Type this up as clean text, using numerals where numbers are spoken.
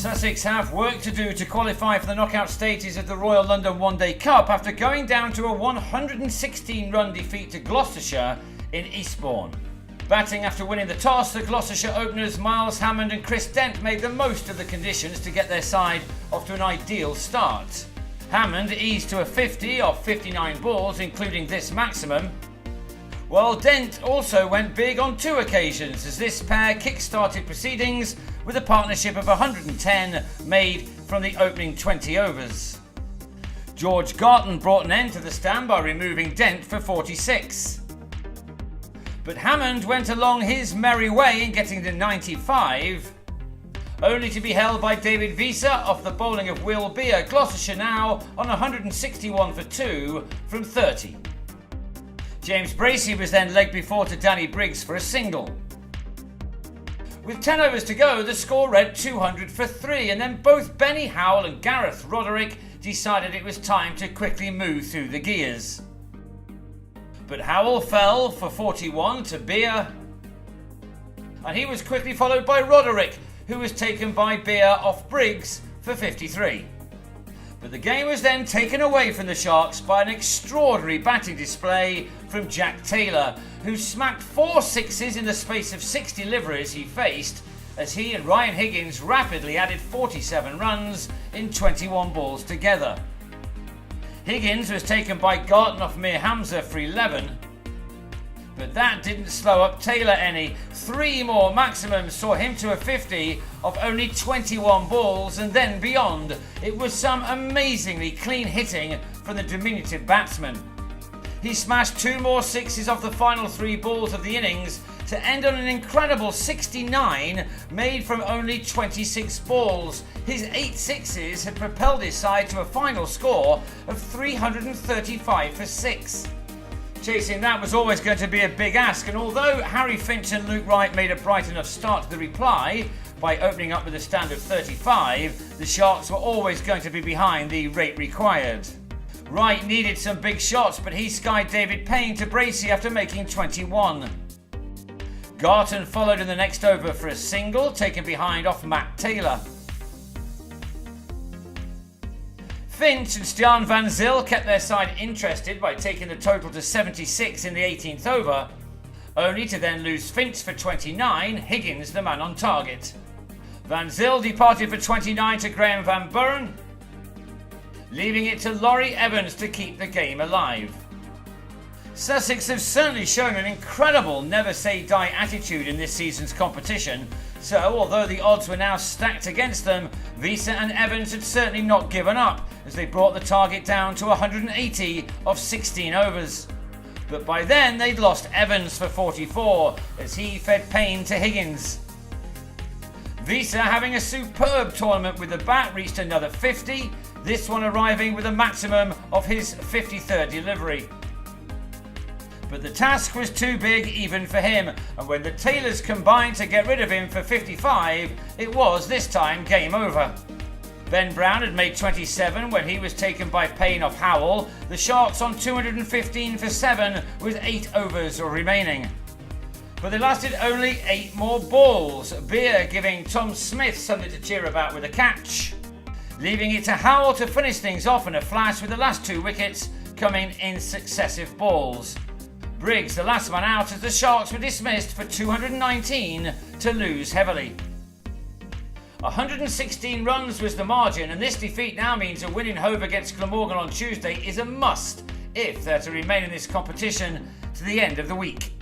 Sussex have work to do to qualify for the knockout stages of the Royal London One Day Cup after going down to a 116-run defeat to Gloucestershire in Eastbourne. Batting after winning the toss, the Gloucestershire openers Miles Hammond and Chris Dent made the most of the conditions to get their side off to an ideal start. Hammond eased to a 50 off 59 balls, including this maximum, while Dent also went big on 2 occasions as this pair kick-started proceedings with a partnership of 110 made from the opening 20 overs. George Garton brought an end to the stand by removing Dent for 46. But Hammond went along his merry way in getting to 95, only to be held by David Wiese off the bowling of Will Beer. Gloucestershire now on 161 for 2 from 30. James Bracey was then legged before to Danny Briggs for a single. With 10 overs to go, the score read 200 for 3, and then both Benny Howell and Gareth Roderick decided it was time to quickly move through the gears. But Howell fell for 41 to Beer, and he was quickly followed by Roderick, who was taken by Beer off Briggs for 53. But the game was then taken away from the Sharks by an extraordinary batting display from Jack Taylor, who smacked 4 sixes in the space of 6 deliveries he faced, as he and Ryan Higgins rapidly added 47 runs in 21 balls together. Higgins was taken by Garton off Mir Hamza for 11, but that didn't slow up Taylor any. 3 more maximums saw him to a 50 of only 21 balls, and then beyond. It was some amazingly clean hitting from the diminutive batsman. He smashed 2 more sixes off the final 3 balls of the innings to end on an incredible 69 made from only 26 balls. His 8 sixes had propelled his side to a final score of 335 for 6. Chasing that was always going to be a big ask, and although Harry Finch and Luke Wright made a bright enough start to the reply by opening up with a stand of 35, the Sharks were always going to be behind the rate required. Wright needed some big shots, but he skied David Payne to Bracey after making 21. Garton followed in the next over for a single, taken behind off Matt Taylor. Finch and Stiaan van Zyl kept their side interested by taking the total to 76 in the 18th over, only to then lose Finch for 29, Higgins the man on target. Van Zyl departed for 29 to Graham Van Buren, leaving it to Laurie Evans to keep the game alive. Sussex have certainly shown an incredible never-say-die attitude in this season's competition, so although the odds were now stacked against them, Wiese and Evans had certainly not given up as they brought the target down to 180 of 16 overs. But by then they'd lost Evans for 44 as he fed Payne to Higgins. Wiese, having a superb tournament with the bat, reached another 50, this one arriving with a maximum of his 53rd delivery. But the task was too big even for him, and when the Taylors combined to get rid of him for 55, it was this time game over. Ben Brown had made 27 when he was taken by Payne off Howell, the Sharks on 215 for 7 with 8 overs remaining. But they lasted only 8 more balls, Beer giving Tom Smith something to cheer about with a catch, leaving it to Howell to finish things off in a flash with the last 2 wickets coming in successive balls. Briggs the last man out as the Sharks were dismissed for 219 to lose heavily. 116 runs was the margin, and this defeat now means a win in Hove against Glamorgan on Tuesday is a must if they're to remain in this competition to the end of the week.